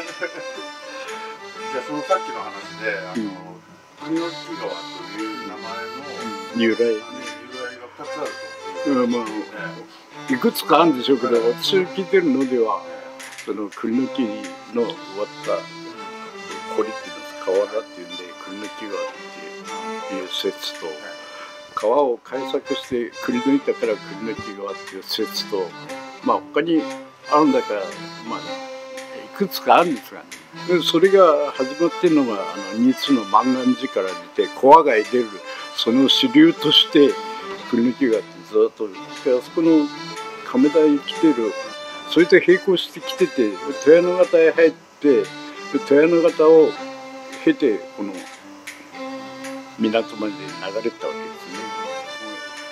じゃあそのさっきの話で国の木川という名前の由来が2つあると。まあいくつかあるんでしょうけど、私が聞いてるのではその栗の木の割った堀っていうの川だっていうんで栗の木川っていう説と、川を開削して栗の板から栗の木川っていう説と、まあ他にあるんだからまあいくつかあるんですが、ね、それが始まってるのが2つの万願寺から出て小上がり出るその支流として栗の木川ってずっとあそこの亀田に来てる、それと並行してきてて富山型へ入って富山型を経てこの港まで流れたわけですね。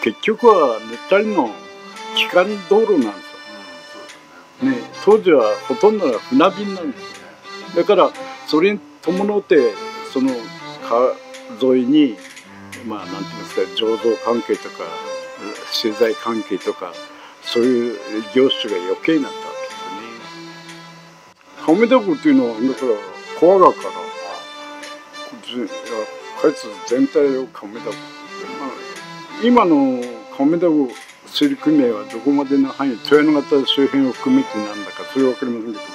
結局はぬったりの基幹道路なんですよ、ね、当時はほとんどが船便なんですよ。だからそれに伴ってその川沿いにまあなんて言いますか醸造関係とか資材関係とかそういう業種が余計になったわけですね。亀田湖っていうのはだから小川から下越全体を亀田湖、今の亀田湖水利組合はどこまでの範囲、富山型周辺を含めてなんだかそれは分かりませんけど、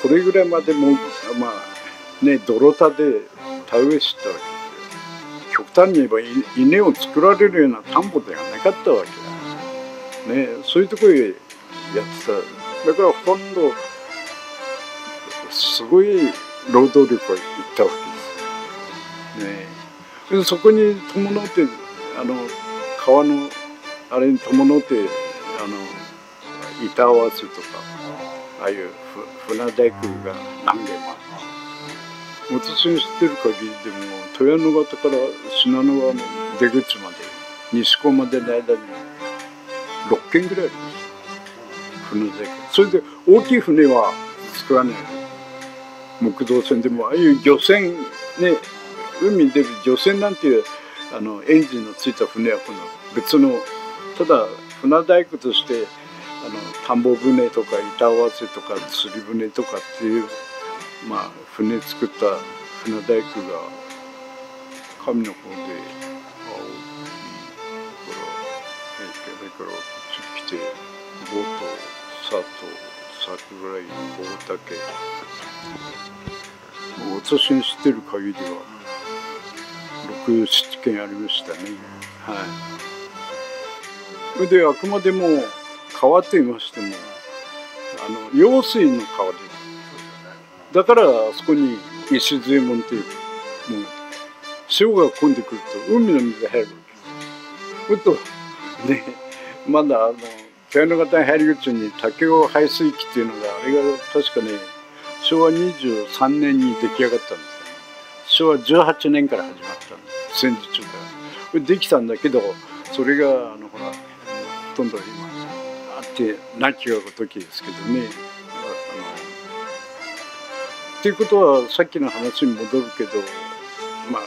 これぐらいまでもまあね泥田で田植えしたわけですよ。極端に言えば稲を作られるような田んぼではなかったわけだ、ね、そういうところへやってた。だからほとんどすごい労働力がいったわけですね。でそこに伴って川のあれに伴って板合わせとかああいう船大工が何軒もある。私の知ってる限りでも富山型から信濃川の出口まで西港までの間に6軒ぐらいあります。船大工。それで大きい船は作らない。木造船でもああいう漁船ね、海に出る漁船なんていうエンジンのついた船はこの別のただ船大工として田んぼ船とか板合わせとか釣り船とかっていうまあ船作った船大工が神の方で大きいからこっち来てボート佐藤桜井大竹私の知ってる限りは6、7件ありましたね。はい。それであくまでも川と言いましても用水の川です。だからあそこに礎門っていうもう潮が混んでくると海の水が入るわけです。それとねまだ富山型の入り口に武雄排水機っていうのがあれが確かね昭和23年に出来上がったんです。昭和18年から始まったんです。戦時中から。できたんだけどそれがほらほとんど今あって亡きがごときですけどね。っていうことはさっきの話に戻るけどまあ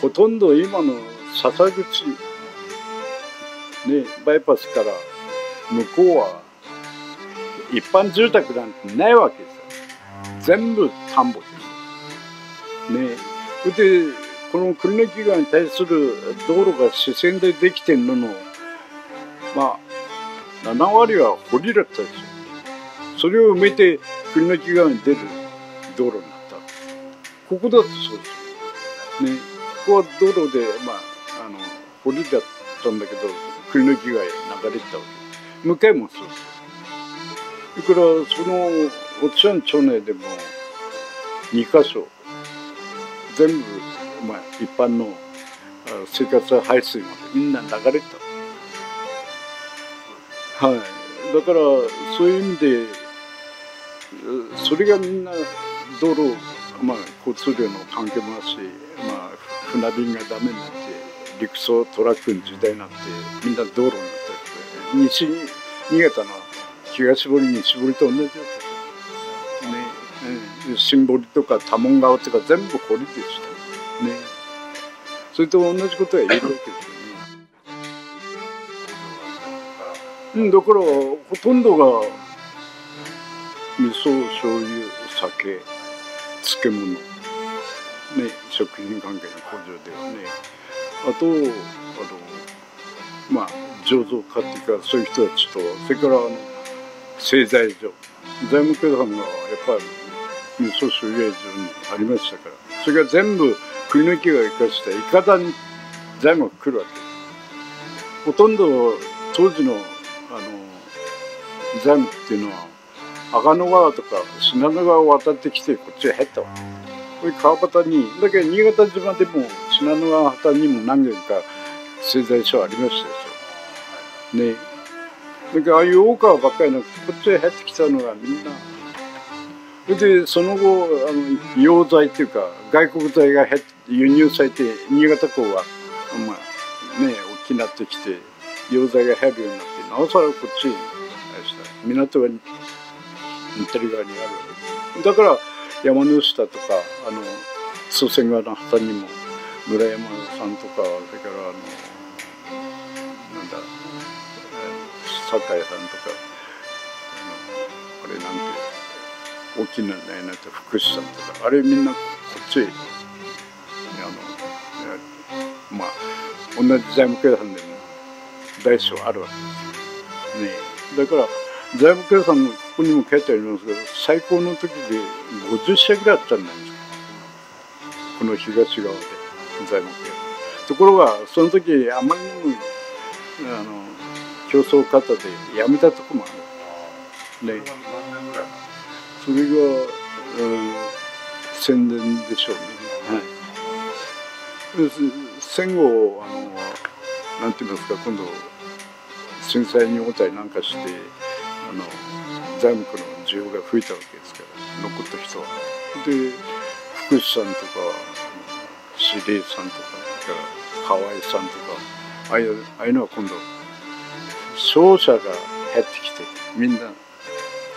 ほとんど今の笹口ねバイパスから向こうは一般住宅なんてないわけですよ。全部田んぼですね。それでこの栗の木川に対する道路が支線でできてるののまあ7割は堀だったんですよ。それを埋めて栗の木川に出る道路になった。ここだとそうですよ。ね、ここは道路でまあ堀だったんだけど栗の木川へ流れてたわけ。向かいもそうですよ。それからそのおっちゃん町内でも2カ所全部、まあ、一般の生活排水までみんな流れてた。はい。だからそういう意味でそれがみんな道路、まあ、交通量の関係もあるし、まあ、船便がダメになって陸送トラックの時代になってみんな道路になったりして新潟の東堀西堀と同じようなね、新堀とか多聞川とか全部堀でしたね。それと同じことは言えるわけですよね。だからほとんどが水噌醤油酒漬物ね、食品関係の工場ではね、あとまあ醸造家っていうかそういう人たちと、それから製材所、材木屋さんがやっぱり味噌醤油屋上にありましたから、それが全部くり抜きが生かしたいかだに材木が来るわけ。ほとんど当時の材木っていうのは阿賀野川とか信濃川を渡ってきてこっちへ入ったわけ。これ川端にだけど新潟島でも信濃川端にも何軒か製材所ありましたでしょ。ね。だからああいう大川ばっかりなくてこっちへ入ってきたのがみんな。それでその後洋材っていうか外国材が輸入されて新潟港がまあね大きくなってきて洋材が入るようになってなおさらこっちに港が似たり側にあるわけだから。山の下とか祖先川の旗にも村山さんとか、それからなんだ酒井さんとかあれなんて大きなねなんて福士さんとかあれみんなこっちへまあ同じ材木屋さんでも大小あるわけですよね。だから材木屋さんのここにも書いてありますけど最高の時で50社ぐらいあったんですよ、この東側で材木屋。ところがその時あまりにも競争過多で辞めたとこもあるね。それが、戦前でしょうね。はい、戦後なんて言いますか、今度震災に遭ったりなんかして材木の需要が増えたわけですから残った人は。で福士さんとか司令さんとか河合さんとかああいうのは今度商社が入ってきてみんな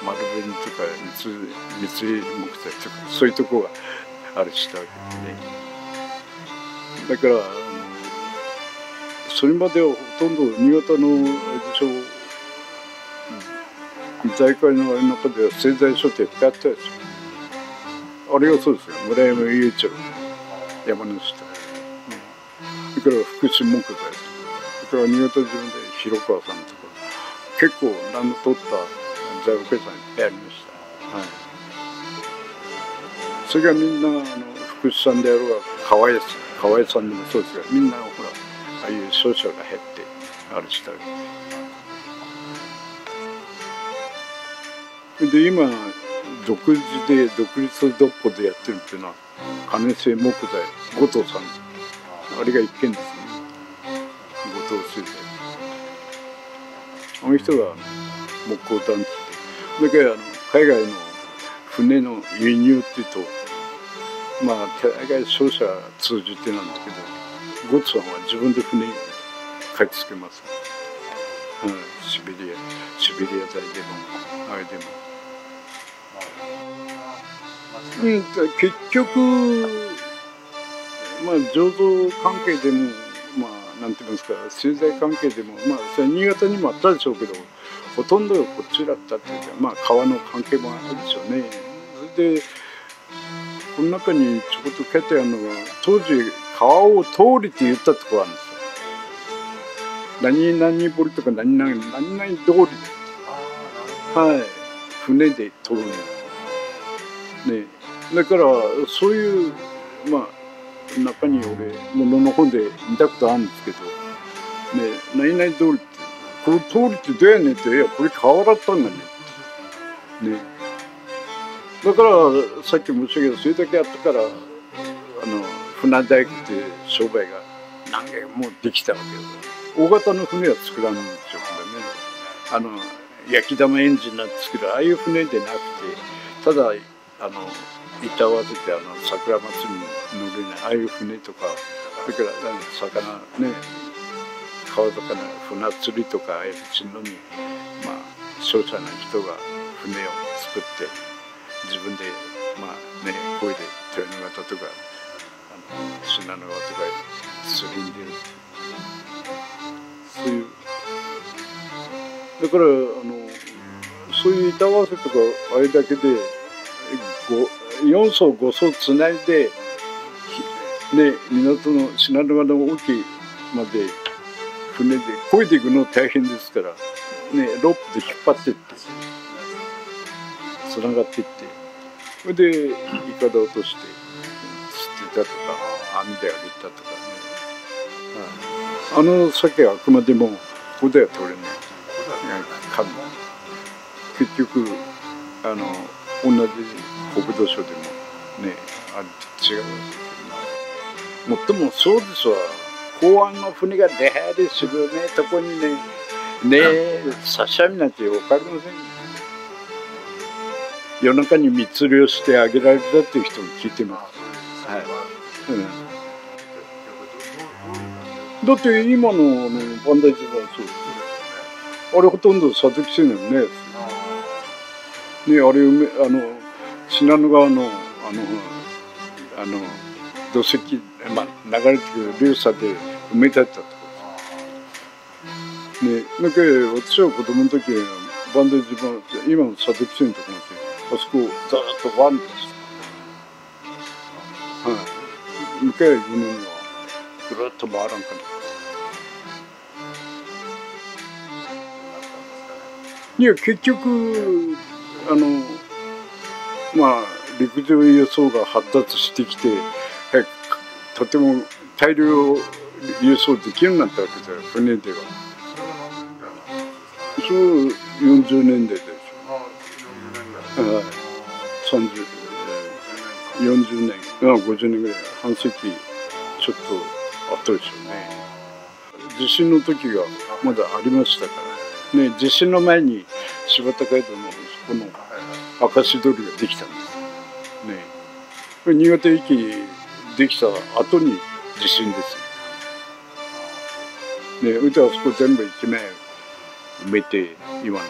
丸紅とか三井木材とかそういうとこがあるしたわけでね。だからそれまではほとんど新潟のあれでしょう財界の中では製材所っていっぱいあったでしょ。あれがそうですよ、村山雄一郎山の下、それから福祉木材、それから新潟自分で広川さんとか結構名の取った材木屋さんいっぱいありました。はい、それがみんな福士さんであろうが河合さんでもそうですがみんなほらああいう商社が減ってあれしたわけです。で今独立独歩でやってるっていうのは金製木材後藤さん、あれが一軒ですね。後藤製材、あの人が木工団地で、だから海外の船の輸入っていうとまあ大概商社通じてなんだけど、後藤さんは自分で船に買い付けます、シベリア材でもあれでも。結局まあ醸造関係でもまあなんて言いますか製材関係でもまあそれ新潟にもあったでしょうけどほとんどがこっちだったっていうかまあ川の関係もあるでしょうね。それでこの中にちょこっと書いてあるのが当時川を通りって言ったところあるんですよ。何々堀とか何々通りはい船で通るね。だからそういうまあ中に俺ものの本で見たことあるんですけどね、何々通りってこの通りってどうやねんって、いやこれ川だったんだねね。だからさっき申し上げたそれだけあったから船大工っていう商売が何軒もできたわけです。大型の船は作らんでしょうけどね、焼き玉エンジンなんて作るああいう船でなくてただ板を当てて桜祭りに乗るようなああいう船とか、それから魚ね川魚船釣りとかああいうのにまあ商社の人が船を作って自分でまあね漕いで豊野方とか信濃川とか釣りに出る、そういうだからそういう板合わせとかあれだけで4層5層つないで、ね、港の信濃川の沖まで船で漕いでいくの大変ですから、ね、ロープで引っ張ってってつながっていって、それでイカダ落として釣ってたとか網であげたとかね、あの鮭はあくまでもここでは取れない。結局同じ国土省でもね違うわけで、もっともそうですわ。港湾の船が出入りするねとこにね刺身なんて分かりませんよ。夜中に密漁してあげられたっていう人も聞いてます。はい。だって今の磐梯島はそうです。あれほとんど佐々木船のね。ね、あれ信濃川の土石、流れてくる流砂で埋め立てたところです。ね、だけど私は子供の時磐梯島今の佐々木船のところまであそこをざーっとワンとして、はい、向かい行くのにはぐるっと回らんかな。いや結局陸上輸送が発達してきて、とても大量輸送できるようになったわけですよ、船では。そう40年代でしょ。40年、50年ぐらい、半世紀ちょっと後でしょうね。地震の時がまだありましたからね。地震の前に柴田街道のそこの明石通りができたんですね。これ新潟駅できた後に地震ですね。それであそこ全部一面埋めて今の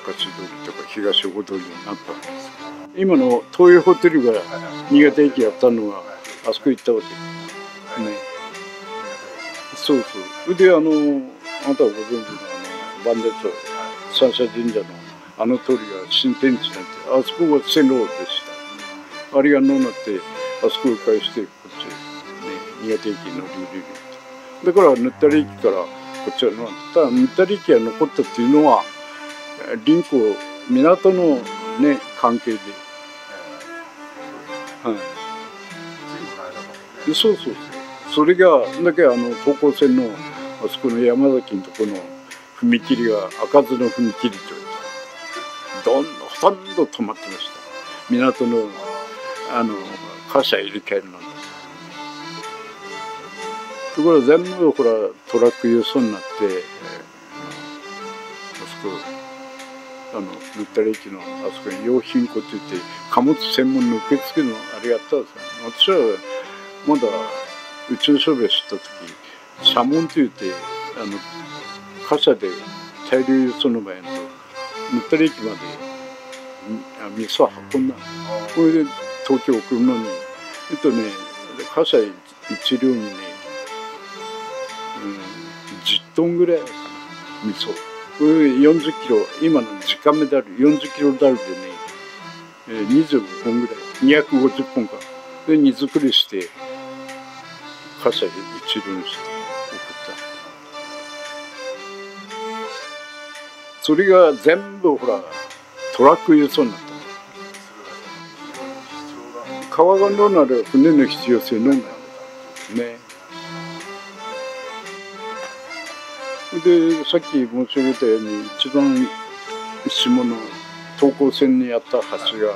明石通りとか東横通りになったんです。今の東洋ホテルが新潟駅やったのはあそこ行ったわけね。そうそう。であなたはご存知の磐梯町三社神社のあの通りが新天地なんて、あそこが線路でした。あれがのうなってあそこを返してこっちね新潟駅に乗り入れると。だからぬったり駅からこっちはのただぬったり駅が残ったっていうのは林港港のね関係で、はい。そうそうそう。それがだけ東港線のあそこの山崎のところの踏切が開かずの踏切というほとんど止まってました。港の貨車入れ替えるのに。ところが全部ほらトラック輸送になって、あそこぬったり駅のあそこに用品庫って言って貨物専門の受付のあれやったんですよ。私はまだ宇宙商売を知った時社門って言って貨車で大量輸送の場合のぬったり駅まで味噌を運んだ。これで東京送るのに貨車1両にね、10トンぐらいかな味噌。これ40キロ今の時間目である40キロダルでね、25本ぐらい250本かで荷造りして貨車1両にして送った。それが全部ほらトラック輸送になった。川がのなら船の必要性のないね。でさっき申し上げたように一番下の東港線にあった橋が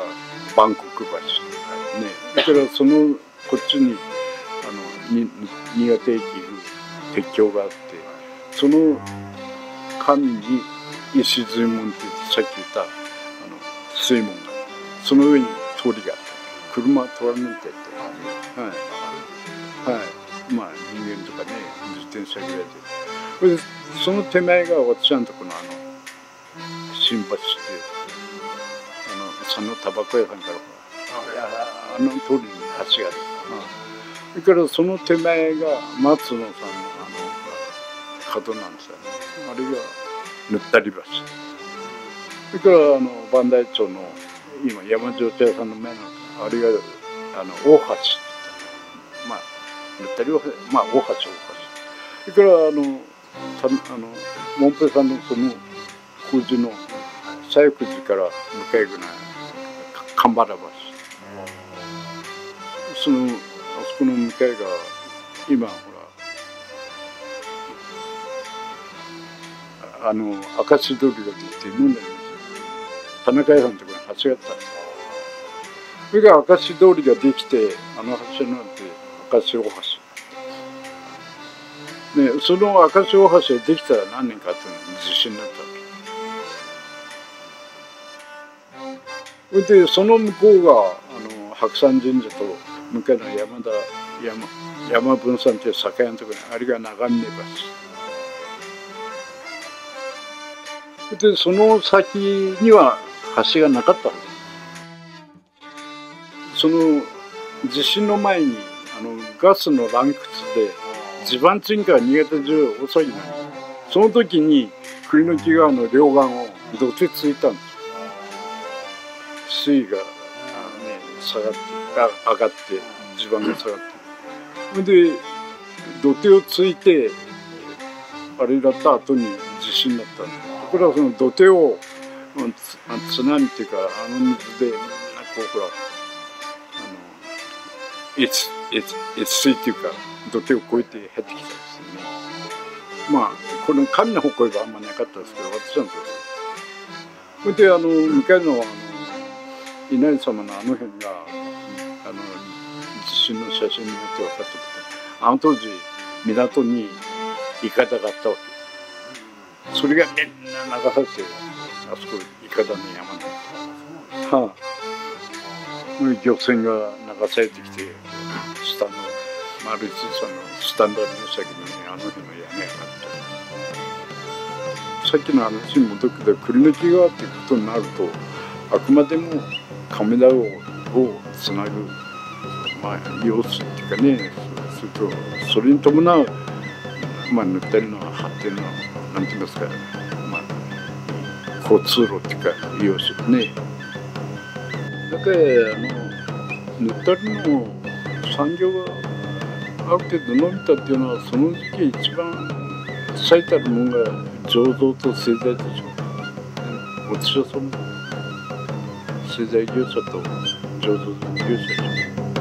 バンコク橋ね。だからそのこっちに新潟駅鉄橋があって、その間に石水門ってさっき言った水門がその上に通りがあって車は通らないってやって、はいはい、人間とかね自転車ぐらいで、その手前が私のとこの新橋って佐野タバコ屋さんから通りに橋がある。それからその手前が松野さんの角なんですよね。あれがぬったり橋。それから磐梯町の今山城茶屋さんの目のあれが大橋、まあ塗ったりはまあ大橋。それからモンペさんのその富士の西福寺から向かいぐらい神原橋、あそこの向かいが今ほら明石通りができて飲んでるんですよ。田中屋さんのところに橋があったんですよ。それが明石通りができて橋になって明石大橋。ね、その明石大橋ができたら何年か後に地震になったわけ。それでその向こうが白山神社と向かいの山分山っていう境のところにあれが長峰橋で、その先には橋がなかったわけ。その地震の前にガスの乱掘で地盤沈下が新潟中遅いのに、その時に栗の木川の両岸を土手ついたんですよ。水位が、下がって上がって地盤が下がって、それで土手をついてあれだった後に地震になったんです。ところがその土手を津波っていうか水でこうほら越水っていうか土手を越えて減ってきたんですよね。まあこの神の方向があんまりなかったですけど、私なんですよ。それで向かいの稲荷様の辺が地震の写真によって分かったこと、当時港にイカダがあったわけ。それがみんな流されてあそこイカダの山に、漁船が流されてきて下の丸一さんのスタンダードの先のね辺の屋根があって、さっきの話に戻るけど栗の木川っていうことになるとあくまでも亀田をつなぐ、様子っていうかね、するとそれに伴う、塗ったりの発展のなんて言いますか、交通路っていうか様子ね。だから塗ったりの産業がある程度伸びたっていうのはその時期一番最たるものが醸造と製材でしょう。私はその製材業者と醸造業者でしょう。